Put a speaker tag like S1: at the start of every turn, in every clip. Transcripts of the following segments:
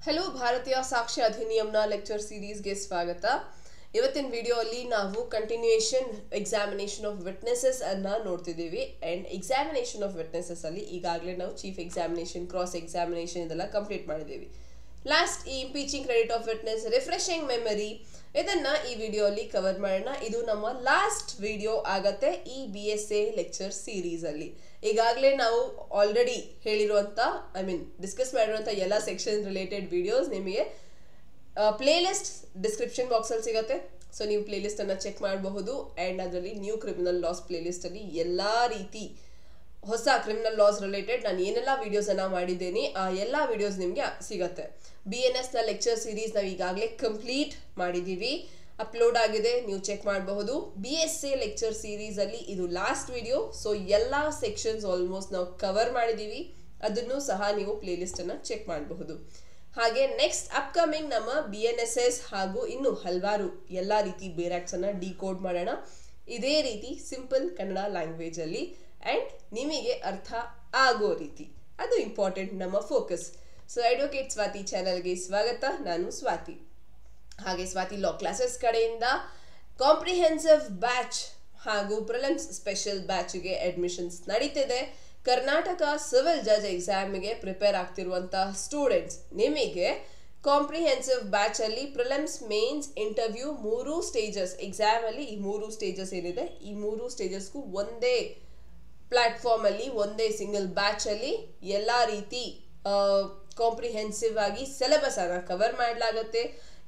S1: Hello भारतीय साक्ष्य अधिनियमನ lecture series ಗೆ ಸ್ವಾಗತ। ಇವತ್ತಿನ ವಿಡಿಯೋ ಅಲ್ಲಿ ನಾವು ಕಂಟಿನ್ಯೂಯೇಷನ್ ಎಕ್ಸಾಮಿನೇಷನ್ ಆಫ್ ವಿಟ್ನೆಸಸ್ ಅನ್ನು ನೋಡ್ತಿದ್ದೀವಿ ಅಂಡ್ ಎಕ್ಸಾಮಿನೇಷನ್ ಆಫ್ ವಿಟ್ನೆಸಸ್ ಅಲ್ಲಿ ಈಗಾಗಲೇ ನಾವು ಚೀಫ್ ಎಕ್ಸಾಮಿನೇಷನ್ ಕ್ರಾಸ್ ಎಕ್ಸಾಮಿನೇಷನ್ ಇದೆಲ್ಲ ಕಂಪ್ಲೀಟ್ ಮಾಡಿದ್ದೀವಿ। ಲಾಸ್ಟ್ ಈ impeaching credit of witness refreshing memory ಇದನ್ನ ಈ ವಿಡಿಯೋ ಅಲ್ಲಿ ಕವರ್ ಮಾಡೋಣ। ಇದು ನಮ್ಮ ಲಾಸ್ಟ್ ವಿಡಿಯೋ ಆಗತ್ತೆ ಈ BSA ಲೆಕ್ಚರ್ ಸೀರೀಸ್ ಅಲ್ಲಿ। ಈಗಾಗಲೇ ನಾವು ಆಲ್ರೆಡಿ ಹೇಳಿರುವಂತ ಡಿಸ್ಕಸ್ ಮಾಡಿರುವಂತ ಎಲ್ಲ ಸೆಕ್ಷನ್ ರಿಲೇಟೆಡ್ ವಿಡಿಯೋಸ್ ನಿಮಗೆ ಪ್ಲೇ ಲಿಸ್ಟ್ ಡಿಸ್ಕ್ರಿಪ್ಷನ್ ಬಾಕ್ಸ್ ಅಲ್ಲಿ ಸಿಗುತ್ತೆ। ಸೊ ನೀವು ಪ್ಲೇ ಲಿಸ್ಟ್ ಅನ್ನ ಚೆಕ್ ಮಾಡಬಹುದು ಅಂಡ್ ಅದರಲ್ಲಿ new criminal loss play list ಅಲ್ಲಿ ಎಲ್ಲಾ ರೀತಿ ಹೊಸ ಕ್ರಿಮಿನಲ್ ಲಾಸ್ ರಿಲೇಟೆಡ್ ನಾನು ಏನೆಲ್ಲ ವಿಡಿಯೋಸ್ ಅನ್ನ ಮಾಡಿದ್ದೇನೆ ಆ ಎಲ್ಲಾ ವಿಡಿಯೋಸ್ ನಿಮಗೆ ಸಿಗುತ್ತೆ। BNS ನ ಲೆಕ್ಚರ್ ಸೀರೀಸ್ ನಾವು ಈಗಾಗಲೇ ಕಂಪ್ಲೀಟ್ ಮಾಡಿದೀವಿ, ಅಪ್ಲೋಡ್ ಆಗಿದೆ, ನೀವು ಚೆಕ್ ಮಾಡಬಹುದು। BSA ಲೆಕ್ಚರ್ ಸೀರೀಸ್ ಅಲ್ಲಿ ಇದು ಲಾಸ್ಟ್ ವಿಡಿಯೋ। ಸೊ ಎಲ್ಲಾ ಸೆಕ್ಷನ್ಸ್ ಆಲ್ಮೋಸ್ಟ್ ನಾವು ಕವರ್ ಮಾಡಿದೀವಿ, ಅದನ್ನು ಸಹ ನೀವು ಪ್ಲೇ ಲಿಸ್ಟ್ ಅನ್ನ ಚೆಕ್ ಮಾಡಬಹುದು। ಹಾಗೆ ನೆಕ್ಸ್ಟ್ ಅಪ್ಕಮಿಂಗ್ ನಮ್ಮ BNSS ಹಾಗೂ ಇನ್ನು ಹಲವಾರು ಎಲ್ಲಾ ರೀತಿ ಬೇರಾಕ್ಟ್ಸ್ ಅನ್ನ ಡಿಕೋಡ್ ಮಾಡೋಣ ಇದೇ ರೀತಿ ಸಿಂಪಲ್ ಕನ್ನಡ ಲ್ಯಾಂಗ್ವೇಜ್ ಅಲ್ಲಿ ಅಂಡ್ ನಿಮಗೆ ಅರ್ಥ ಆಗೋ ರೀತಿ, ಅದು ಇಂಪಾರ್ಟೆಂಟ್ ನಮ್ಮ ಫೋಕಸ್। ಸೊ ಅಡ್ವೊಕೇಟ್ ಸ್ವಾತಿ ಚಾನೆಲ್ಗೆ ಸ್ವಾಗತ, ನಾನು ಸ್ವಾತಿ। ಹಾಗೆ ಸ್ವಾತಿ ಲಾ ಕ್ಲಾಸಸ್ ಕಡೆಯಿಂದ ಕಾಂಪ್ರಿಹೆನ್ಸಿವ್ ಬ್ಯಾಚ್ ಹಾಗೂ ಪ್ರಿಲಿಮ್ಸ್ ಸ್ಪೆಷಲ್ ಬ್ಯಾಚ್ಗೆ ಅಡ್ಮಿಷನ್ಸ್ ನಡೀತಿದೆ। ಕರ್ನಾಟಕ ಸಿವಿಲ್ ಜಜ್ ಎಕ್ಸಾಮ್ಗೆ ಪ್ರಿಪೇರ್ ಆಗ್ತಿರುವಂತಹ ಸ್ಟೂಡೆಂಟ್ಸ್ ನಿಮಗೆ ಕಾಂಪ್ರಿಹೆನ್ಸಿವ್ ಬ್ಯಾಚ್ ಅಲ್ಲಿ prelims mains interview 3 stages exam ಅಲ್ಲಿ ಈ 3 ಸ್ಟೇಜಸ್ ಏನಿದೆ ಈ 3 ಸ್ಟೇಜಸ್ಗೂ ಒಂದೇ ಪ್ಲಾಟ್ಫಾರ್ಮ್ ಅಲ್ಲಿ ಒಂದೇ ಸಿಂಗಲ್ ಬ್ಯಾಚ್ ಅಲ್ಲಿ ಎಲ್ಲಾ ರೀತಿ ಕಾಂಪ್ರಿಹೆನ್ಸಿವ್ ಆಗಿ ಸಿಲೆಬಸ್ ಅನ್ನ ಕವರ್ ಮಾಡಲಾಗುತ್ತೆ।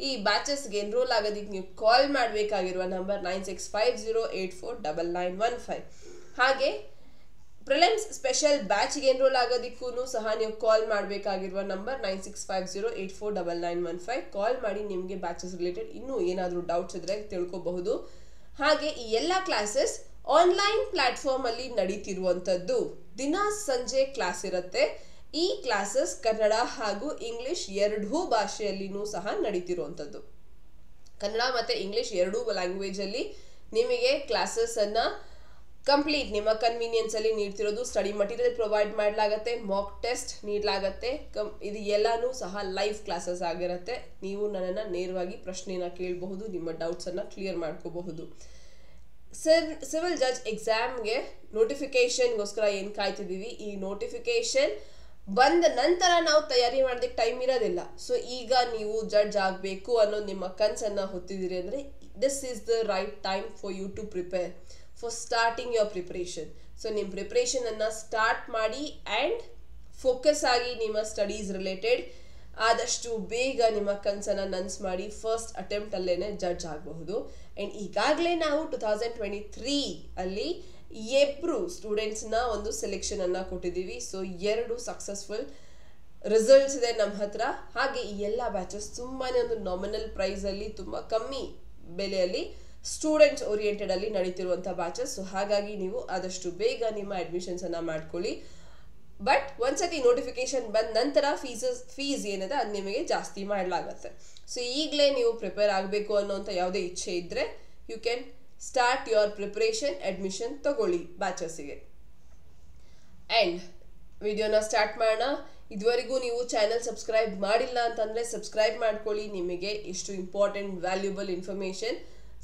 S1: ಈ ಬ್ಯಾಚಸ್ಗೆ ಎನ್ರೋಲ್ ಆಗೋದಕ್ಕೆ ನೀವು ಕಾಲ್ ಮಾಡಬೇಕಾಗಿರುವ ನಂಬರ್ 9650849915। ಹಾಗೆ ಪ್ರಿಲಿಮ್ಸ್ ಸ್ಪೆಷಲ್ ಬ್ಯಾಚ್ಗೆ ಎನ್ರೋಲ್ ಆಗೋದಕ್ಕೂ ಸಹ ನೀವು ಕಾಲ್ ಮಾಡಬೇಕಾಗಿರುವ ನಂಬರ್ 9650849915 ಕಾಲ್ ಮಾಡಿ ನಿಮಗೆ ಬ್ಯಾಚಸ್ ರಿಲೇಟೆಡ್ ಇನ್ನೂ ಏನಾದರೂ ಡೌಟ್ಸ್ ಇದ್ರೆ ತಿಳ್ಕೋಬಹುದು। ಹಾಗೆ ಈ ಎಲ್ಲ ಕ್ಲಾಸಸ್ ಆನ್ಲೈನ್ ಪ್ಲಾಟ್ಫಾರ್ಮ್ ಅಲ್ಲಿ ನಡೀತಿರುವಂತದ್ದು, ದಿನ ಸಂಜೆ ಕ್ಲಾಸ್ ಇರುತ್ತೆ। ಈ ಕ್ಲಾಸಸ್ ಕನ್ನಡ ಹಾಗೂ ಇಂಗ್ಲಿಷ್ ಎರಡೂ ಭಾಷೆಯಲ್ಲಿನೂ ಸಹ ನಡೀತಿರುವಂತದ್ದು, ಕನ್ನಡ ಮತ್ತೆ ಇಂಗ್ಲಿಷ್ ಎರಡೂ ಲ್ಯಾಂಗ್ವೇಜ್ ಅಲ್ಲಿ ನಿಮಗೆ ಕ್ಲಾಸಸ್ ಅನ್ನ ಕಂಪ್ಲೀಟ್ ನಿಮ್ಮ ಕನ್ವೀನಿಯನ್ಸ್ ಅಲ್ಲಿ ನೀಡ್ತಿರೋದು। ಸ್ಟಡಿ ಮಟೀರಿಯಲ್ ಪ್ರೊವೈಡ್ ಮಾಡಲಾಗತ್ತೆ, ಮಾಕ್ ಟೆಸ್ಟ್ ನೀಡಲಾಗತ್ತೆ, ಇದು ಎಲ್ಲಾನು ಸಹ ಲೈವ್ ಕ್ಲಾಸಸ್ ಆಗಿರುತ್ತೆ। ನೀವು ನನ್ನನ್ನು ನೇರವಾಗಿ ಪ್ರಶ್ನೆನ ಕೇಳಬಹುದು, ನಿಮ್ಮ ಡೌಟ್ಸ್ ಅನ್ನ ಕ್ಲಿಯರ್ ಮಾಡ್ಕೋಬಹುದು। ಸಿವಿಲ್ ಜಡ್ಜ್ ಎಕ್ಸಾಮ್ಗೆ ನೋಟಿಫಿಕೇಶನ್ಗೋಸ್ಕರ ಏನು ಕಾಯ್ತಿದ್ದೀವಿ, ಈ ನೋಟಿಫಿಕೇಶನ್ ಬಂದ ನಂತರ ನಾವು ತಯಾರಿ ಮಾಡೋದಕ್ಕೆ ಟೈಮ್ ಇರೋದಿಲ್ಲ। ಸೊ ಈಗ ನೀವು ಜಡ್ಜ್ ಆಗಬೇಕು ಅನ್ನೋ ನಿಮ್ಮ ಕನಸನ್ನ ಹೊತ್ತಿದ್ದೀರಿ ಅಂದರೆ this is the right time for you to prepare for starting your preparation. So ನಿಮ್ಮ ಪ್ರಿಪ್ರೇಷನ್ ಅನ್ನ ಸ್ಟಾರ್ಟ್ ಮಾಡಿ ಆ್ಯಂಡ್ ಫೋಕಸ್ ಆಗಿ ನಿಮ್ಮ ಸ್ಟಡೀಸ್ ರಿಲೇಟೆಡ್ ಆದಷ್ಟು ಬೇಗ ನಿಮ್ಮ ಕನಸನ್ನ ನನ್ಸ್ ಮಾಡಿ ಫಸ್ಟ್ ಅಟೆಂಪ್ಟ್ ಅಲ್ಲೇನೆ ಜಡ್ಜ್ ಆಗಬಹುದು। ಆ್ಯಂಡ್ ಈಗಾಗಲೇ ನಾವು 2023 ಅಲ್ಲಿ 2 ಸ್ಟೂಡೆಂಟ್ಸ್ನ ಒಂದು ಸೆಲೆಕ್ಷನ್ ಅನ್ನ ಕೊಟ್ಟಿದ್ದೀವಿ। ಸೊ 2 ಸಕ್ಸಸ್ಫುಲ್ ರಿಸಲ್ಟ್ಸ್ ಇದೆ ನಮ್ಮ ಹತ್ರ। ಹಾಗೆ ಈ ಎಲ್ಲ ಬ್ಯಾಚಸ್ ತುಂಬಾನೇ ಒಂದು ನಾಮಿನಲ್ ಪ್ರೈಸ್ ಅಲ್ಲಿ ತುಂಬಾ ಕಮ್ಮಿ ಬೆಲೆಯಲ್ಲಿ ಸ್ಟೂಡೆಂಟ್ಸ್ ಓರಿಯೆಂಟೆಡ್ ಅಲ್ಲಿ ನಡೀತಿರುವಂತಹ ಬ್ಯಾಚಸ್। ಸೊ ಹಾಗಾಗಿ ನೀವು ಆದಷ್ಟು ಬೇಗ ನಿಮ್ಮ ಅಡ್ಮಿಷನ್ಸ್ ಅನ್ನ ಮಾಡ್ಕೊಳ್ಳಿ। ಬಟ್ ಒಂದ್ಸತಿ ನೋಟಿಫಿಕೇಶನ್ ಬಂದ ನಂತರ ಫೀಸ್ ಏನಿದೆ ಅದು ನಿಮಗೆ ಜಾಸ್ತಿ ಮಾಡಲಾಗತ್ತೆ। ಸೊ ಈಗಲೇ ನೀವು ಪ್ರಿಪೇರ್ ಆಗಬೇಕು ಅನ್ನೋಂಥ ಯಾವುದೇ ಇಚ್ಛೆ ಇದ್ರೆ you can start your preparation, admission ತಗೊಳ್ಳಿ ಬ್ಯಾಚಸ್ಗೆ। ಆ್ಯಂಡ್ ವಿಡಿಯೋನ ಸ್ಟಾರ್ಟ್ ಮಾಡೋಣ। ಇದುವರೆಗೂ ನೀವು ಚಾನೆಲ್ ಸಬ್ಸ್ಕ್ರೈಬ್ ಮಾಡಿಲ್ಲ ಅಂತಂದರೆ ಸಬ್ಸ್ಕ್ರೈಬ್ ಮಾಡ್ಕೊಳ್ಳಿ, ನಿಮಗೆ ಇಷ್ಟು ಇಂಪಾರ್ಟೆಂಟ್ ವ್ಯಾಲ್ಯೂಬಲ್ ಇನ್ಫಾರ್ಮೇಷನ್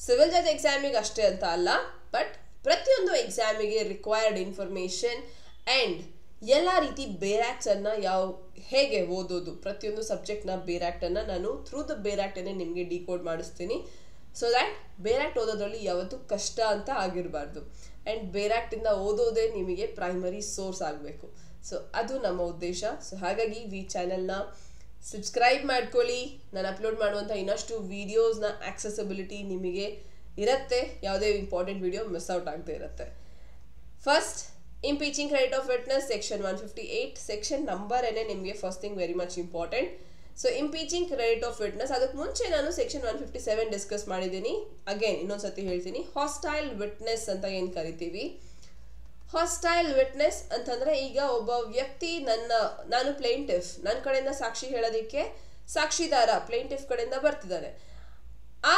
S1: ಸಿವಿಲ್ ಜಜ್ ಎಕ್ಸಾಮಿಗೆ ಅಷ್ಟೇ ಅಂತ ಅಲ್ಲ ಬಟ್ ಪ್ರತಿಯೊಂದು ಎಕ್ಸಾಮಿಗೆ ರಿಕ್ವೈರ್ಡ್ ಇನ್ಫಾರ್ಮೇಷನ್ ಆ್ಯಂಡ್ ಎಲ್ಲ ರೀತಿ ಬೇರಾಕ್ಟ್ಸ್ ಅನ್ನ ಹೇಗೆ ಓದೋದು, ಪ್ರತಿಯೊಂದು ಸಬ್ಜೆಕ್ಟ್ನ ಬೇರಾಕ್ಟನ್ನು ನಾನು ಥ್ರೂ ದ ಬೇರಾಕ್ಟನ್ನೇ ನಿಮಗೆ ಡಿಕೋಡ್ ಮಾಡಿಸ್ತೀನಿ। ಸೊ ದ್ಯಾಟ್ ಬೇರಾಕ್ಟ್ ಓದೋದ್ರಲ್ಲಿ ಯಾವತ್ತೂ ಕಷ್ಟ ಅಂತ ಆಗಿರಬಾರ್ದು ಆ್ಯಂಡ್ ಬೇರಾಕ್ಟಿಂದ ಓದೋದೇ ನಿಮಗೆ ಪ್ರೈಮರಿ ಸೋರ್ಸ್ ಆಗಬೇಕು। ಸೊ ಅದು ನಮ್ಮ ಉದ್ದೇಶ। ಸೊ ಹಾಗಾಗಿ ಈ ಚಾನೆಲ್ನ ಸಬ್ಸ್ಕ್ರೈಬ್ ಮಾಡ್ಕೊಳ್ಳಿ, ನಾನು ಅಪ್ಲೋಡ್ ಮಾಡುವಂಥ ಇನ್ನಷ್ಟು ವೀಡಿಯೋಸ್ನ ಆಕ್ಸೆಸಿಬಿಲಿಟಿ ನಿಮಗೆ ಇರುತ್ತೆ, ಯಾವುದೇ ಇಂಪಾರ್ಟೆಂಟ್ ವಿಡಿಯೋ ಮಿಸ್ ಔಟ್ ಆಗದೆ ಇರುತ್ತೆ। First impeaching credit of witness section 158 section number ಏನೇ ನಿಮಗೆ first thing very much important. So impeaching credit of witness ಅದಕ್ಕೆ ಮುಂಚೆ ನಾನು ಸೆಕ್ಷನ್ 157 ಡಿಸ್ಕಸ್ ಮಾಡಿದ್ದೀನಿ, ಅಗೇನ್ ಇನ್ನೊಂದ್ಸತಿ ಹೇಳ್ತೀನಿ। ಹಾಸ್ಟೈಲ್ ವಿಟ್ನೆಸ್ ಅಂತ ಏನು ಕರಿತೀವಿ, ಹಾಸ್ಟೈಲ್ ವಿಟ್ನೆಸ್ ಅಂತಂದ್ರೆ ಈಗ ಒಬ್ಬ ವ್ಯಕ್ತಿ ನಾನು ಪ್ಲೇಂಟಿಫ್ ನನ್ನ ಕಡೆಯಿಂದ ಸಾಕ್ಷಿ ಹೇಳೋದಕ್ಕೆ ಸಾಕ್ಷಿದಾರ ಪ್ಲೇಂಟಿಫ್ ಕಡೆಯಿಂದ ಬರ್ತಿದ್ದಾನೆ, ಆ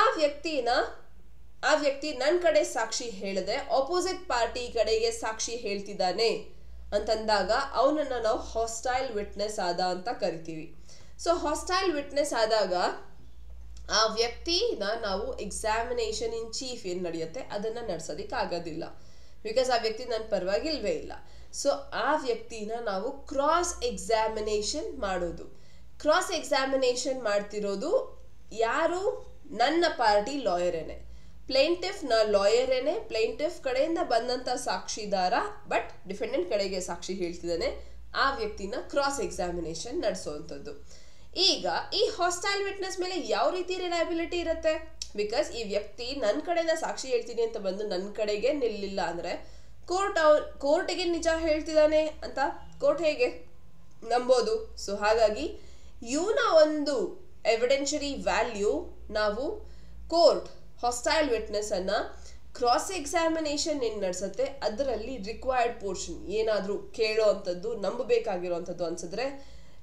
S1: ವ್ಯಕ್ತಿ ನನ್ನ ಕಡೆ ಸಾಕ್ಷಿ ಹೇಳದೆ ಆಪೋಸಿಟ್ ಪಾರ್ಟಿ ಕಡೆಗೆ ಸಾಕ್ಷಿ ಹೇಳ್ತಿದ್ದಾನೆ ಅಂತಂದಾಗ ಅವನನ್ನ ನಾವು ಹಾಸ್ಟೈಲ್ ವಿಟ್ನೆಸ್ ಆದ ಅಂತ ಕರಿತೀವಿ। ಸೊ ಹಾಸ್ಟೈಲ್ ವಿಟ್ನೆಸ್ ಆದಾಗ ಆ ವ್ಯಕ್ತಿನ ನಾವು ಎಕ್ಸಾಮಿನೇಷನ್ ಇನ್ ಚೀಫ್ ಏನು ನಡೆಯುತ್ತೆ ಅದನ್ನು ನಡೆಸೋದಕ್ಕೆ ಆಗೋದಿಲ್ಲ, ಬಿಕಾಸ್ ಆ ವ್ಯಕ್ತಿ ನನ್ನ ಪರವಾಗಿಲ್ವೇ ಇಲ್ಲ. ಸೊ ಆ ವ್ಯಕ್ತಿನ ನಾವು ಕ್ರಾಸ್ ಎಕ್ಸಾಮಿನೇಷನ್ ಮಾಡೋದು. ಕ್ರಾಸ್ ಎಕ್ಸಾಮಿನೇಷನ್ ಮಾಡ್ತಿರೋದು ಯಾರು? ನನ್ನ ಪಾರ್ಟಿ ಲಾಯರೇನೆ, ಪ್ಲೇಂಟಿಫ್ನ ಲಾಯರೇನೆ, ಪ್ಲೇಂಟಿಫ್ ಕಡೆಯಿಂದ ಬಂದಂಥ ಸಾಕ್ಷಿದಾರ ಬಟ್ ಡಿಫೆಂಡೆಂಟ್ ಕಡೆಗೆ ಸಾಕ್ಷಿ ಹೇಳ್ತಿದ್ದಾನೆ, ಆ ವ್ಯಕ್ತಿನ ಕ್ರಾಸ್ ಎಕ್ಸಾಮಿನೇಷನ್ ನಡೆಸೋವಂಥದ್ದು. ಈಗ ಈ ಹಾಸ್ಟೈಲ್ ವಿಟ್ನೆಸ್ ಮೇಲೆ ಯಾವ ರೀತಿ ರಿಲಯಬಿಲಿಟಿ ಇರುತ್ತೆ? ಬಿಕಾಸ್ ಈ ವ್ಯಕ್ತಿ ನನ್ನ ಕಡೆಯಿಂದ ಸಾಕ್ಷಿ ಹೇಳ್ತೀನಿ ಅಂತ ಬಂದು ನನ್ನ ಕಡೆಗೆ ನಿಲ್ಲಿಲ್ಲ ಅಂದರೆ ಕೋರ್ಟಿಗೆ ನಿಜ ಹೇಳ್ತಿದ್ದಾನೆ ಅಂತ ಕೋರ್ಟ್ ಹೇಗೆ ನಂಬೋದು? ಸೊ ಹಾಗಾಗಿ ಇವನ ಒಂದು ಎವಿಡೆನ್ಷರಿ ವ್ಯಾಲ್ಯೂ ನಾವು ಕೋರ್ಟ್ ಹಾಸ್ಟೈಲ್ ವಿಟ್ನೆಸ್ ಅನ್ನ ಕ್ರಾಸ್ ಎಕ್ಸಾಮಿನೇಷನ್ ಏನು ನಡೆಸುತ್ತೆ ಅದರಲ್ಲಿ ರಿಕ್ವೈರ್ಡ್ ಪೋರ್ಷನ್ ಏನಾದರೂ ಕೇಳೋ ಅಂಥದ್ದು ನಂಬಬೇಕಾಗಿರೋವಂಥದ್ದು ಅನ್ಸಿದ್ರೆ,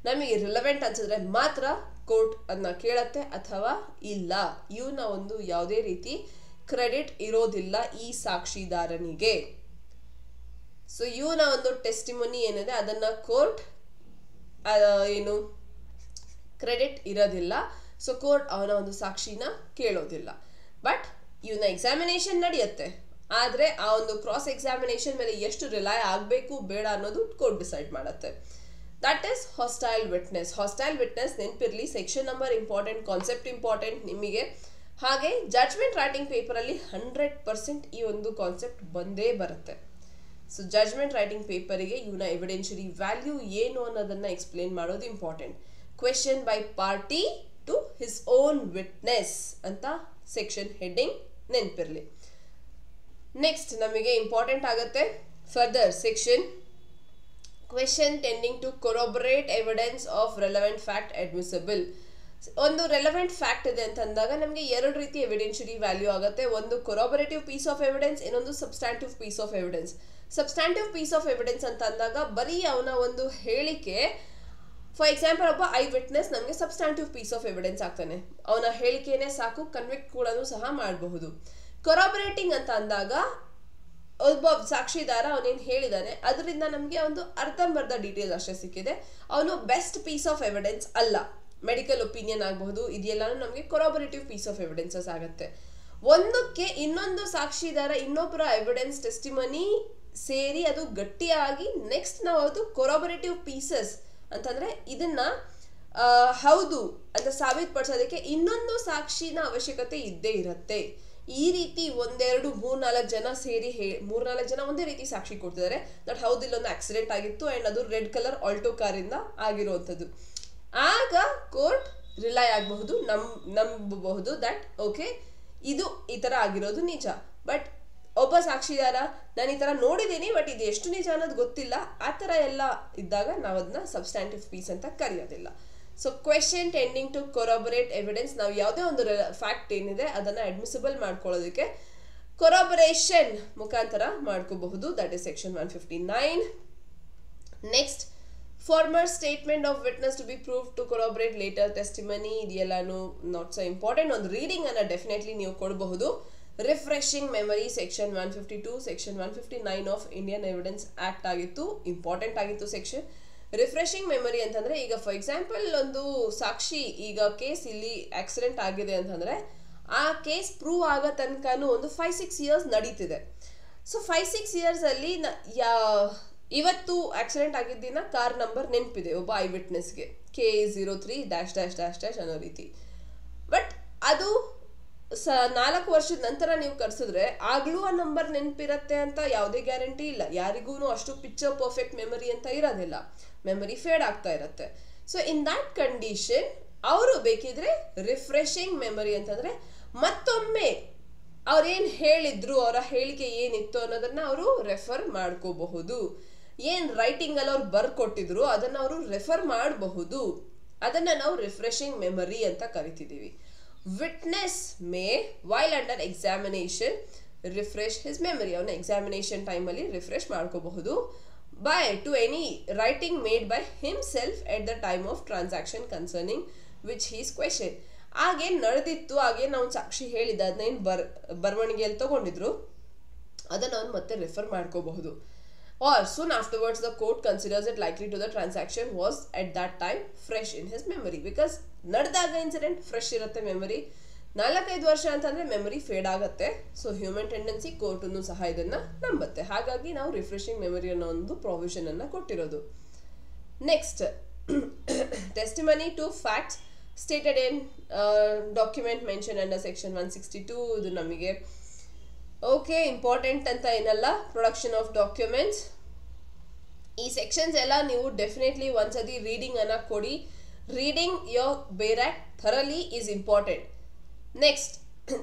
S1: ನಮಗೆ ರಿಲೆವೆಂಟ್ ಅನ್ಸಿದ್ರೆ ಮಾತ್ರ ಕೋರ್ಟ್ ಅದನ್ನ ಕೇಳತ್ತೆ, ಅಥವಾ ಇಲ್ಲ ಇವನ ಒಂದು ಯಾವುದೇ ರೀತಿ ಕ್ರೆಡಿಟ್ ಇರೋದಿಲ್ಲ ಈ ಸಾಕ್ಷಿದಾರನಿಗೆ. ಸೊ ಇವನ ಒಂದು ಟೆಸ್ಟಿಮನಿ ಏನಿದೆ ಅದನ್ನ ಕೋರ್ಟ್ ಏನು ಕ್ರೆಡಿಟ್ ಇರೋದಿಲ್ಲ. ಸೊ ಕೋರ್ಟ್ ಅವನ ಒಂದು ಸಾಕ್ಷಿನ ಕೇಳೋದಿಲ್ಲ. ಬಟ್ ಇವನ ಎಕ್ಸಾಮಿನೇಷನ್ ನಡೆಯುತ್ತೆ, ಆದರೆ ಆ ಒಂದು ಕ್ರಾಸ್ ಎಕ್ಸಾಮಿನೇಷನ್ ಮೇಲೆ ಎಷ್ಟು ರಿಲೈ ಆಗಬೇಕು ಬೇಡ ಅನ್ನೋದು ಕೋರ್ಟ್ ಡಿಸೈಡ್ ಮಾಡುತ್ತೆ. That is hostile witness. Hostile witness ನೆನಪಿರಲಿ, section number important, concept important ನಿಮಗೆ. ಹಾಗೆ ಜಡ್ಜ್ಮೆಂಟ್ ರೈಟಿಂಗ್ ಪೇಪರಲ್ಲಿ 100% ಈ ಒಂದು ಕಾನ್ಸೆಪ್ಟ್ ಬಂದೇ ಬರುತ್ತೆ. ಸೊ ಜಡ್ಜ್ಮೆಂಟ್ ರೈಟಿಂಗ್ ಪೇಪರಿಗೆ ಇವನ ಎವಿಡೆನ್ಷರಿ ವ್ಯಾಲ್ಯೂ ಏನು ಅನ್ನೋದನ್ನ ಎಕ್ಸ್ಪ್ಲೇನ್ ಮಾಡೋದು important. Question by party to his own witness ಅಂತ ಸೆಕ್ಷನ್ ಹೆಡ್ಡಿಂಗ್ ನೆನಪಿರಲಿ. ನೆಕ್ಸ್ಟ್ ನಮಗೆ ಇಂಪಾರ್ಟೆಂಟ್ ಆಗುತ್ತೆ further section question tending to corroborate evidence of relevant fact admissible. ಒಂದು ರೆಲೆವೆಂಟ್ ಫ್ಯಾಕ್ಟ್ ಇದೆ ಅಂತ ಅಂದಾಗ ನಮಗೆ ಎರಡು ರೀತಿ ಎವಿಡೆನ್ಷರಿ ವ್ಯಾಲ್ಯೂ ಆಗುತ್ತೆ. ಒಂದು ಕೊರೊಬರೇಟಿವ್ ಪೀಸ್ ಆಫ್ ಎವಿಡೆನ್ಸ್, ಇನ್ನೊಂದು substantive piece of evidence. Substantive piece of evidence ಅಂತ ಅಂದಾಗ ಬರೀ ಅವನ ಒಂದು ಹೇಳಿಕೆ, ಫಾರ್ ಎಕ್ಸಾಂಪಲ್ ಒಬ್ಬ ಐ ವಿಟ್ನೆಸ್ ನಮಗೆ ಸಬ್ಸ್ಟ್ಯಾಂಟಿವ್ ಪೀಸ್ ಆಫ್ ಎವಿಡೆನ್ಸ್ ಆಗ್ತಾನೆ, ಅವನ ಹೇಳಿಕೆನೇ ಸಾಕು, ಕನ್ವಿಕ್ಟ್ ಕೂಡ ಸಹ ಮಾಡಬಹುದು. ಕೊರಾಬರೇಟಿಂಗ್ ಅಂತ ಅಂದಾಗ ಒಬ್ಬ ಸಾಕ್ಷಿದಾರ ಅವನೇನು ಹೇಳಿದಾನೆ ಅದರಿಂದ ನಮಗೆ ಒಂದು ಅರ್ಧಂಬರ್ಧ ಡೀಟೇಲ್ಸ್ ಅಷ್ಟೇ ಸಿಕ್ಕಿದೆ, ಅವನು ಬೆಸ್ಟ್ ಪೀಸ್ ಆಫ್ ಎವಿಡೆನ್ಸ್ ಅಲ್ಲ. ಮೆಡಿಕಲ್ ಒಪಿನಿಯನ್ ಆಗಬಹುದು, ಇದೆಲ್ಲನೂ ನಮಗೆ ಕೊರಾಬರೇಟಿವ್ ಪೀಸ್ ಆಫ್ ಎವಿಡೆನ್ಸಸ್ ಆಗುತ್ತೆ. ಒಂದಕ್ಕೆ ಇನ್ನೊಂದು ಸಾಕ್ಷಿದಾರ ಇನ್ನೊಬ್ಬರ ಎವಿಡೆನ್ಸ್ ಟೆಸ್ಟಿಮನಿ ಸೇರಿ ಅದು ಗಟ್ಟಿಯಾಗಿ ನೆಕ್ಸ್ಟ್ ನಾವು ಅದು ಕೊರಾಬರೇಟಿವ್ ಪೀಸಸ್ ಅಂತಂದ್ರೆ ಇದನ್ನ ಹೌದು ಅಂತ ಸಾಬೀತುಪಡಿಸೋದಕ್ಕೆ ಇನ್ನೊಂದು ಸಾಕ್ಷಿನ ಅವಶ್ಯಕತೆ ಇದ್ದೇ ಇರುತ್ತೆ. ಈ ರೀತಿ ಒಂದೆರಡು ಮೂರ್ನಾಲ್ಕು ಜನ ಸೇರಿ ಮೂರ್ನಾಲ್ಕು ಜನ ಒಂದೇ ರೀತಿ ಸಾಕ್ಷಿ ಕೊಡ್ತಿದ್ದಾರೆ ದಟ್ ಹೌದು ಇಲ್ಲೊಂದು ಆಕ್ಸಿಡೆಂಟ್ ಆಗಿತ್ತು ಅಂಡ್ ಅದು ರೆಡ್ ಕಲರ್ ಆಲ್ಟೋ ಕಾರಿಂದ ಆಗಿರುವಂಥದ್ದು. ಆಗ ಕೋರ್ಟ್ ರಿಲೈ ಆಗಬಹುದು, ನಂಬಬಹುದು ದಟ್ ಓಕೆ ಇದು ಈ ಥರ ಆಗಿರೋದು ನಿಜ. ಬಟ್ ಒಬ್ಬ ಸಾಕ್ಷಿದಾರ ನಾನು ಈ ಥರ ನೋಡಿದ್ದೀನಿ ಬಟ್ ಇದು ಎಷ್ಟು ನಿಜ ಅನ್ನೋದು ಗೊತ್ತಿಲ್ಲ, ಆ ಥರ ಎಲ್ಲ ಇದ್ದಾಗ ನಾವು ಅದನ್ನ ಸಬ್ಸ್ಟ್ಯಾಂಟಿವ್ ಪೀಸ್ ಅಂತ ಕರೆಯೋದಿಲ್ಲ. So question tending to corroborate evidence, ನಾವು ಯಾವುದೇ ಒಂದು ಫ್ಯಾಕ್ಟ್ ಏನಿದೆ ಅದನ್ನು ಅಡ್ಮಿಸಿಬಲ್ ಮಾಡ್ಕೊಳ್ಳೋದಕ್ಕೆ ಕೊರಾಬರೇಷನ್ ಮುಖಾಂತರ ಮಾಡ್ಕೋಬಹುದು. That is section 159. Next former statement of witness to be prove to corroborate later testimony. ಇದೆಲ್ಲಾನು ನಾಟ್ ಸೊ ಇಂಪಾರ್ಟೆಂಟ್, ಒಂದು ರೀಡಿಂಗ್ ಅನ್ನ ಡೆಫಿನೆಟ್ಲಿ ನೀವು ಕೊಡಬಹುದು. Refreshing memory section 152, section 159 of Indian Evidence Act ಆಗಿತ್ತು, ಇಂಪಾರ್ಟೆಂಟ್ ಆಗಿತ್ತು ಸೆಕ್ಷನ್. ರಿಫ್ರೆಶಿಂಗ್ ಮೆಮರಿ ಅಂತಂದ್ರೆ ಈಗ for example ಒಂದು ಸಾಕ್ಷಿ, ಈಗ ಕೇಸ್ ಇಲ್ಲಿ ಆಕ್ಸಿಡೆಂಟ್ ಆಗಿದೆ ಅಂತಂದ್ರೆ ಆ ಕೇಸ್ ಪ್ರೂವ್ ಆಗೋ ತನಕನೂ ಒಂದು 5-6 ಇಯರ್ಸ್ ನಡೀತಿದೆ. ಸೊ 5-6 ಇಯರ್ಸ್ ಅಲ್ಲಿ ಇವತ್ತು ಆಕ್ಸಿಡೆಂಟ್ ಆಗಿದ್ದಿನ ಕಾರ್ ನಂಬರ್ ನೆನಪಿದೆ ಒಬ್ಬ ಐ ವಿಟ್ನೆಸ್ಗೆ, K03--- ಅನ್ನೋ ರೀತಿ. ಬಟ್ ಅದು 4 ವರ್ಷದ ನಂತರ ನೀವು ಕರ್ಸಿದ್ರೆ ಆಗ್ಲೂ ಆ ನಂಬರ್ ನೆನಪಿರತ್ತೆ ಅಂತ ಯಾವುದೇ ಗ್ಯಾರಂಟಿ ಇಲ್ಲ. ಯಾರಿಗೂ ಅಷ್ಟು ಪಿಕ್ಚರ್ ಪರ್ಫೆಕ್ಟ್ ಮೆಮರಿ ಅಂತ ಇರೋದಿಲ್ಲ, ಮೆಮರಿ ಫೇಡ್ ಆಗ್ತಾ ಇರತ್ತೆ. ಸೊ ಇನ್ ದಟ್ ಕಂಡೀಷನ್ ಅವರು ಬೇಕಿದ್ರೆ ರಿಫ್ರೆಶಿಂಗ್ ಮೆಮರಿ ಅಂತಂದ್ರೆ ಮತ್ತೊಮ್ಮೆ ಅವ್ರೇನು ಹೇಳಿದ್ರು, ಅವರ ಹೇಳಿಕೆ ಏನಿತ್ತು ಅನ್ನೋದನ್ನ ಅವರು ರೆಫರ್ ಮಾಡ್ಕೋಬಹುದು. ಏನ್ ರೈಟಿಂಗ್ ಅಲ್ಲಿ ಅವ್ರು ಬರ್ಕೊಟ್ಟಿದ್ರು ಅದನ್ನ ಅವರು ರೆಫರ್ ಮಾಡಬಹುದು, ಅದನ್ನ ನಾವು ರಿಫ್ರೆಶಿಂಗ್ ಮೆಮರಿ ಅಂತ ಕರಿತಿದೀವಿ. Witness may while under examination refresh his memory, ಅವನ ಎಕ್ಸಾಮಿನೇಷನ್ ಟೈಮಲ್ಲಿ ರಿಫ್ರೆಶ್ ಮಾಡ್ಕೋಬಹುದು by to any writing made by himself at the time of transaction concerning which he is questioned. ಆಗೇನು ನಡೆದಿತ್ತು, ಆಗೇನು ನಾವು ಸಾಕ್ಷಿ ಹೇಳಿದ ಅದನ್ನ ಏನು ಬರವಣಿಗೆಯಲ್ಲಿ ತಗೊಂಡಿದ್ರು ಅದನ್ನು ಅವನು ಮತ್ತೆ ರೆಫರ್ ಮಾಡ್ಕೋಬಹುದು. or soon afterwards the court considers it likely to the transaction was at that time fresh in his memory. Because ನಡೆದಾಗ ಇನ್ಸಿಡೆಂಟ್ ಫ್ರೆಶ್ ಇರುತ್ತೆ ಮೆಮರಿ, 4-5 ವರ್ಷ ಅಂತಂದ್ರೆ ಮೆಮರಿ ಫೇಡ್ ಆಗುತ್ತೆ. ಸೊ ಹ್ಯೂಮನ್ ಟೆಂಡೆನ್ಸಿ ಕೋರ್ಟನ್ನು ಸಹ ಇದನ್ನ ನಂಬುತ್ತೆ. ಹಾಗಾಗಿ ನಾವು ರಿಫ್ರೆಶಿಂಗ್ ಮೆಮರಿ ಅನ್ನೋ ಒಂದು ಪ್ರೊವಿಷನ್ ಅನ್ನ ಕೊಟ್ಟಿರೋದು. Next testimony to facts stated in document mentioned under section 162. ಇದು ನಮಗೆ ಓಕೆ ಇಂಪಾರ್ಟೆಂಟ್ ಅಂತ ಏನಲ್ಲ. ಪ್ರೊಡಕ್ಷನ್ ಆಫ್ ಡಾಕ್ಯುಮೆಂಟ್ಸ್, ಈ ಸೆಕ್ಷನ್ಸ್ ಎಲ್ಲ ನೀವು ಡೆಫಿನೆಟ್ಲಿ ಒಂದ್ಸತಿ ರೀಡಿಂಗ್ ಅನ್ನ ಕೊಡಿ. ರೀಡಿಂಗ್ ಯೋರ್ ಬೇರ್ ಆಕ್ಟ್ ಥರಲಿ is important. Next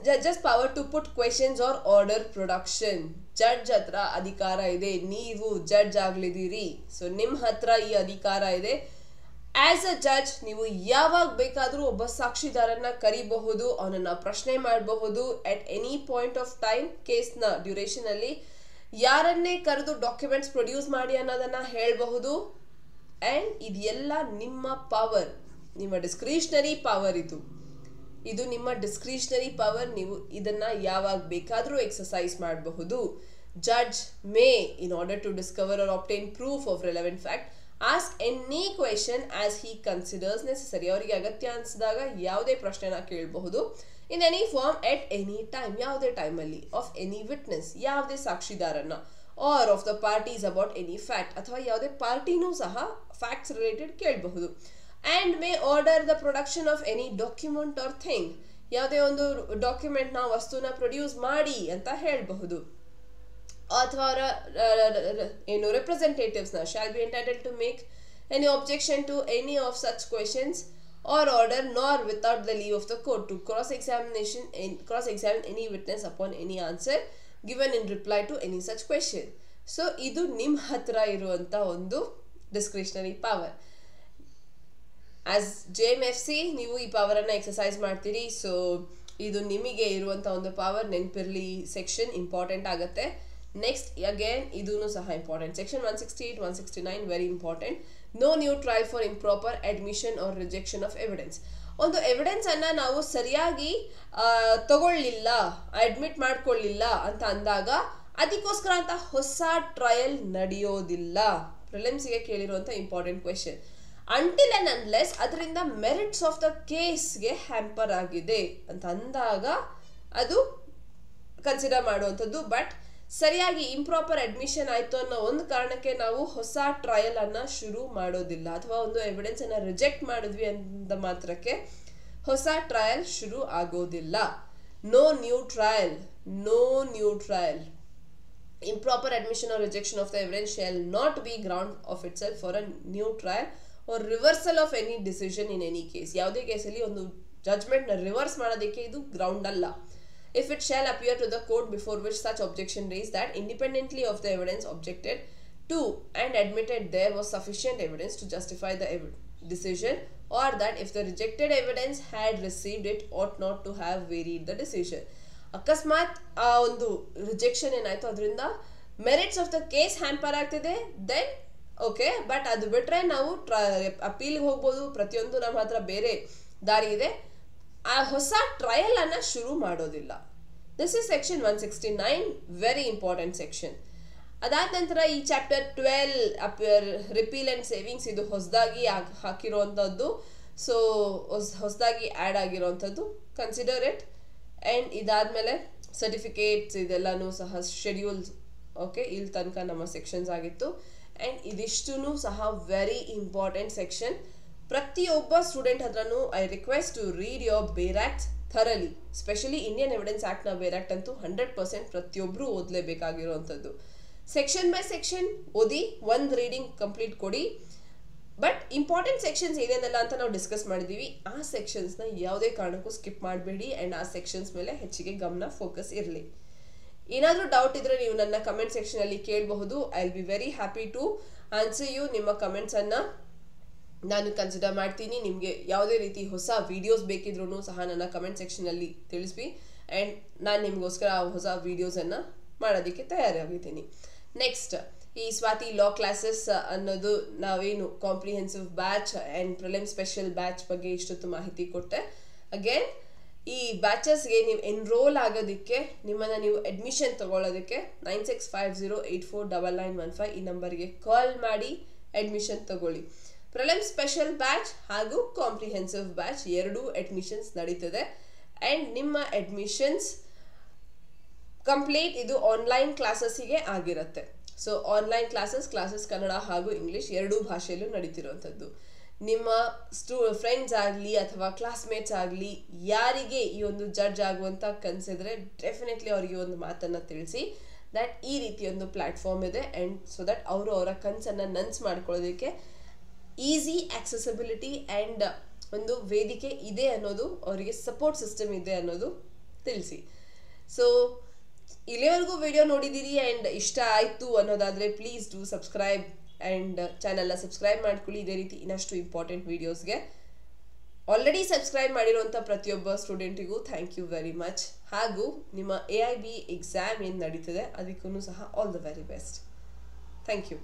S1: judge's power to put questions or order production. Judge ಹತ್ರ ಅಧಿಕಾರ ಇದೆ, ನೀವು ಜಡ್ಜ್ ಆಗ್ಲಿದ್ದೀರಿ, ಸೊ ನಿಮ್ಮ ಹತ್ರ ಈ ಅಧಿಕಾರ ಇದೆ. ಆಸ್ ಅ ಜಡ್ಜ್ ನೀವು ಯಾವಾಗ ಬೇಕಾದರೂ ಒಬ್ಬ ಸಾಕ್ಷಿದಾರನ್ನ ಕರಿಬಹುದು, ಅವನನ್ನ ಪ್ರಶ್ನೆ ಮಾಡಬಹುದು at any point of time. ಕೇಸ್ನ ಡ್ಯೂರೇಷನ್ ಅಲ್ಲಿ ಯಾರನ್ನೇ ಕರೆದು ಡಾಕ್ಯುಮೆಂಟ್ಸ್ ಪ್ರೊಡ್ಯೂಸ್ ಮಾಡಿ ಅನ್ನೋದನ್ನ ಹೇಳಬಹುದು. ಅಂಡ್ ಇದೆಲ್ಲ ನಿಮ್ಮ ಪವರ್, ನಿಮ್ಮ ಡಿಸ್ಕ್ರಿಷನರಿ ಪವರ್. ಇದು ನಿಮ್ಮ ಡಿಸ್ಕ್ರಿಷನರಿ ಪವರ್. ನೀವು ಇದನ್ನ ಯಾವಾಗ ಬೇಕಾದರೂ ಎಕ್ಸರ್ಸೈಸ್ ಮಾಡಬಹುದು. Judge may in order to discover or obtain proof of relevant fact ask any question as he considers necessary. ಅವರಿಗೆ ಅಗತ್ಯ ಅನಿಸಿದಾಗ ಯಾವುದೇ ಪ್ರಶ್ನೆನ ಕೇಳಬಹುದು. In any form at any time, ಯಾವುದೇ ಟೈಮಲ್ಲಿ. ಆಫ್ ಎನಿ ವಿಟ್ನೆಸ್, ಯಾವುದೇ ಸಾಕ್ಷಿದಾರನ್ನ. Or of the parties about any fact, ಅಥವಾ ಯಾವುದೇ ಪಾರ್ಟಿನೂ ಸಹ ಫ್ಯಾಕ್ಟ್ಸ್ ರಿಲೇಟೆಡ್ ಕೇಳಬಹುದು. And may order the production of any document or thing, ಯಾವುದೇ ಒಂದು ಡಾಕ್ಯುಮೆಂಟ್ನ ವಸ್ತುನ ಪ್ರೊಡ್ಯೂಸ್ ಮಾಡಿ ಅಂತ ಹೇಳಬಹುದು. ಅಥವಾ ಏನು ರೆಪ್ರೆಸೆಂಟೇಟಿವ್ಸ್ನ shall be entitled to make any objection to any of such questions or order nor without the leave of the court to cross examine any witness upon any answer given in reply to any such question. So ಇದು ನಿಮ್ಮ ಹತ್ರ ಇರುವಂಥ ಒಂದು discretionary power. As JMFC ನೀವು ಈ ಪವರನ್ನು exercise ಮಾಡ್ತೀರಿ. So ಇದು ನಿಮಗೆ ಇರುವಂಥ ಒಂದು ಪವರ್. ನೆನಪಿರಲಿ, ಸೆಕ್ಷನ್ ಇಂಪಾರ್ಟೆಂಟ್ ಆಗುತ್ತೆ. ನೆಕ್ಸ್ಟ್ ಅಗೇನ್ ಇದೂ ಸಹ important. Section 168, 169 very important. No new trial for improper admission or rejection of evidence. ಒಂದು ಎವಿಡೆನ್ಸ್ ಅನ್ನ ನಾವು ಸರಿಯಾಗಿ ತಗೊಳ್ಳಿಲ್ಲ, ಅಡ್ಮಿಟ್ ಮಾಡ್ಕೊಳ್ಳಿಲ್ಲ ಅಂತ ಅಂದಾಗ ಅದಕ್ಕೋಸ್ಕರ ಅಂತ ಹೊಸ ಟ್ರಯಲ್ ನಡೆಯೋದಿಲ್ಲ. ಪ್ರಿಲಿಮ್ಸ್ಗೆ ಕೇಳಿರುವಂಥ important question. Until and unless ಅದರಿಂದ ಮೆರಿಟ್ಸ್ ಆಫ್ ದ ಕೇಸ್ಗೆ ಹ್ಯಾಂಪರ್ ಆಗಿದೆ ಅಂತ ಅಂದಾಗ ಅದು ಕನ್ಸಿಡರ್ ಮಾಡುವಂಥದ್ದು. ಬಟ್ ಸರಿಯಾಗಿ ಇಂಪ್ರಾಪರ್ ಅಡ್ಮಿಷನ್ ಆಯಿತು ಅನ್ನೋ ಒಂದು ಕಾರಣಕ್ಕೆ ನಾವು ಹೊಸ ಟ್ರಯಲ್ ಅನ್ನ ಶುರು ಮಾಡೋದಿಲ್ಲ. ಅಥವಾ ಒಂದು ಎವಿಡೆನ್ಸ್ ಅನ್ನ ರಿಜೆಕ್ಟ್ ಮಾಡಿದ್ವಿ ಅಂತ ಮಾತ್ರಕ್ಕೆ ಹೊಸ ಟ್ರಯಲ್ ಶುರು ಆಗೋದಿಲ್ಲ. No new trial, no new trial. Improper admission or rejection of the evidence shall not be ground of itself for a new trial or reversal of any decision in any case. ಯಾವುದೇ ಕೇಸಲ್ಲಿ ಒಂದು judgment ನ reverse ಮಾಡೋದಕ್ಕೆ ಇದು ground ಅಲ್ಲ. If it shall appear to the court before which such objection raised that independently of the evidence objected to and admitted there was sufficient evidence to justify the decision, or that if the rejected evidence had received it ought not to have varied the decision. ಅಕಸ್ಮಾತ್ ಆ ಒಂದು rejection ಏನಾಯ್ತು ಅದರಿಂದ merits of the case hamper ಆಗ್ತಿದೆ, then okay. But ಅದು ಬಿಟ್ರೆ ನಾವು ಅಪೀಲ್ಗೆ ಹೋಗ್ಬೋದು. ಪ್ರತಿಯೊಂದು ನಮ್ಮ ಹತ್ರ ಬೇರೆ ದಾರಿ ಇದೆ. ಆ ಹೊಸ ಟ್ರಯಲ್ ಅನ್ನ ಶುರು ಮಾಡೋದಿಲ್ಲ. This is section 169, very important section. ಅದಾದ ನಂತರ ಈ ಚಾಪ್ಟರ್ 12 ರಿಪೀಲ್ ಅಂಡ್ ಸೇವಿಂಗ್ಸ್, ಇದು ಹೊಸದಾಗಿ ಹಾಕಿರುವಂಥದ್ದು. ಸೊ ಹೊಸದಾಗಿ ಆ್ಯಡ್ ಆಗಿರೋವಂಥದ್ದು, ಕನ್ಸಿಡರ್ ಇಟ್. ಆ್ಯಂಡ್ ಇದಾದಮೇಲೆ ಸರ್ಟಿಫಿಕೇಟ್ಸ್ ಇದೆಲ್ಲನೂ ಸಹ ಶೆಡ್ಯೂಲ್ಸ್. ಓಕೆ, ಇಲ್ಲಿ ತನಕ ನಮ್ಮ ಸೆಕ್ಷನ್ಸ್ ಆಗಿತ್ತು. ಆ್ಯಂಡ್ ಇದಿಷ್ಟೂ ಸಹ ವೆರಿ ಇಂಪಾರ್ಟೆಂಟ್ ಸೆಕ್ಷನ್. ಪ್ರತಿಯೊಬ್ಬ ಸ್ಟೂಡೆಂಟ್ ಹತ್ರನೂ I request to read your bare act thoroughly. Specially Indian evidence ಆ್ಯಕ್ಟ್ನ ಬೇರ್ ಆಕ್ಟ್ ಅಂತೂ 100% ಪ್ರತಿಯೊಬ್ಬರು ಓದಲೇಬೇಕಾಗಿರುವಂಥದ್ದು. ಸೆಕ್ಷನ್ ಬೈ ಸೆಕ್ಷನ್ ಓದಿ, ಒಂದು ರೀಡಿಂಗ್ ಕಂಪ್ಲೀಟ್ ಕೊಡಿ. ಬಟ್ ಇಂಪಾರ್ಟೆಂಟ್ ಸೆಕ್ಷನ್ಸ್ ಏನೇನಲ್ಲ ಅಂತ ನಾವು ಡಿಸ್ಕಸ್ ಮಾಡಿದ್ದೀವಿ. ಆ ಸೆಕ್ಷನ್ಸ್ನ ಯಾವುದೇ ಕಾರಣಕ್ಕೂ ಸ್ಕಿಪ್ ಮಾಡಬೇಡಿ. ಆ್ಯಂಡ್ ಆ ಸೆಕ್ಷನ್ಸ್ ಮೇಲೆ ಹೆಚ್ಚಿಗೆ ಗಮನ ಫೋಕಸ್ ಇರಲಿ. ಏನಾದರೂ ಡೌಟ್ ಇದ್ದರೆ ನೀವು ನನ್ನ ಕಮೆಂಟ್ ಸೆಕ್ಷನಲ್ಲಿ ಕೇಳಬಹುದು. I will be very happy to answer you. ನಿಮ್ಮ ಕಮೆಂಟ್ಸನ್ನು ನಾನು ಕನ್ಸಿಡರ್ ಮಾಡ್ತೀನಿ. ನಿಮಗೆ ಯಾವುದೇ ರೀತಿ ಹೊಸ ವೀಡಿಯೋಸ್ ಬೇಕಿದ್ರೂ ಸಹ ನನ್ನ ಕಮೆಂಟ್ ಸೆಕ್ಷನಲ್ಲಿ ತಿಳಿಸ್ಬಿ. ಆ್ಯಂಡ್ ನಾನು ನಿಮಗೋಸ್ಕರ ಆ ಹೊಸ ವೀಡಿಯೋಸನ್ನು ಮಾಡೋದಕ್ಕೆ ತಯಾರಾಗಿದ್ದೀನಿ. ನೆಕ್ಸ್ಟ್, ಈ ಸ್ವಾತಿ ಲಾ ಕ್ಲಾಸಸ್ ಅನ್ನೋದು ನಾವೇನು comprehensive batch and prelim special batch ಬಗ್ಗೆ ಇಷ್ಟೊತ್ತು ಮಾಹಿತಿ ಕೊಟ್ಟೆ. ಅಗೇನ್ ಈ ಬ್ಯಾಚಸ್ಗೆ ನೀವು ಎನ್ರೋಲ್ ಆಗೋದಕ್ಕೆ ನಿಮ್ಮನ್ನು ನೀವು ಅಡ್ಮಿಷನ್ ತಗೊಳ್ಳೋದಕ್ಕೆ 9650849915 ಈ ನಂಬರ್ಗೆ ಕಾಲ್ ಮಾಡಿ ಅಡ್ಮಿಷನ್ ತಗೊಳ್ಳಿ. ಪ್ರಿಲಿಮ್ಸ್ ಸ್ಪೆಷಲ್ ಬ್ಯಾಚ್ ಹಾಗೂ ಕಾಂಪ್ರಿಹೆನ್ಸಿವ್ ಬ್ಯಾಚ್ ಎರಡೂ ಅಡ್ಮಿಷನ್ಸ್ ನಡೀತದೆ. ಆ್ಯಂಡ್ ನಿಮ್ಮ ಅಡ್ಮಿಷನ್ಸ್ ಕಂಪ್ಲೀಟ್ ಇದು ಆನ್ಲೈನ್ ಕ್ಲಾಸಸ್ಸಿಗೆ ಆಗಿರುತ್ತೆ. ಸೊ ಆನ್ಲೈನ್ ಕ್ಲಾಸಸ್ ಕನ್ನಡ ಹಾಗೂ ಇಂಗ್ಲೀಷ್ ಎರಡೂ ಭಾಷೆಯಲ್ಲೂ ನಡೀತಿರುವಂಥದ್ದು. ನಿಮ್ಮ ಫ್ರೆಂಡ್ಸ್ ಆಗಲಿ ಅಥವಾ ಕ್ಲಾಸ್ಮೇಟ್ಸ್ ಆಗಲಿ ಯಾರಿಗೆ ಈ ಒಂದು ಜಡ್ಜ್ ಆಗುವಂಥ ಕನಸಿದ್ರೆ ಡೆಫಿನೆಟ್ಲಿ ಅವರಿಗೆ ಒಂದು ಮಾತನ್ನು ತಿಳಿಸಿ ದ್ಯಾಟ್ ಈ ರೀತಿ ಒಂದು ಪ್ಲ್ಯಾಟ್ಫಾರ್ಮ್ ಇದೆ ಆ್ಯಂಡ್ ಸೊ ದಟ್ ಅವರು ಅವರ ಕನಸನ್ನು ನನಸು ಮಾಡ್ಕೊಳ್ಳೋದಕ್ಕೆ ಈಸಿ ಆಕ್ಸೆಸಿಬಿಲಿಟಿ ಆ್ಯಂಡ್ ಒಂದು ವೇದಿಕೆ ಇದೆ ಅನ್ನೋದು, ಅವರಿಗೆ ಸಪೋರ್ಟ್ ಸಿಸ್ಟಮ್ ಇದೆ ಅನ್ನೋದು ತಿಳಿಸಿ. ಸೊ ಇಲ್ಲಿವರೆಗೂ ವಿಡಿಯೋ ನೋಡಿದ್ದೀರಿ ಆ್ಯಂಡ್ ಇಷ್ಟ ಆಯಿತು ಅನ್ನೋದಾದರೆ ಪ್ಲೀಸ್ ಡೂ ಸಬ್ಸ್ಕ್ರೈಬ್ ಆ್ಯಂಡ್ ಚಾನಲ್ನ ಸಬ್ಸ್ಕ್ರೈಬ್ ಮಾಡ್ಕೊಳ್ಳಿ. ಇದೇ ರೀತಿ ಇನ್ನಷ್ಟು ಇಂಪಾರ್ಟೆಂಟ್ ವೀಡಿಯೋಸ್ಗೆ ಆಲ್ರೆಡಿ ಸಬ್ಸ್ಕ್ರೈಬ್ ಮಾಡಿರುವಂಥ ಪ್ರತಿಯೊಬ್ಬ ಸ್ಟೂಡೆಂಟಿಗೂ ಥ್ಯಾಂಕ್ ಯು ವೆರಿ ಮಚ್. ಹಾಗೂ ನಿಮ್ಮ AIB ಎಕ್ಸಾಮ್ ಏನು ನಡೀತದೆ ಅದಕ್ಕೂ ಸಹ all the very best. Thank you.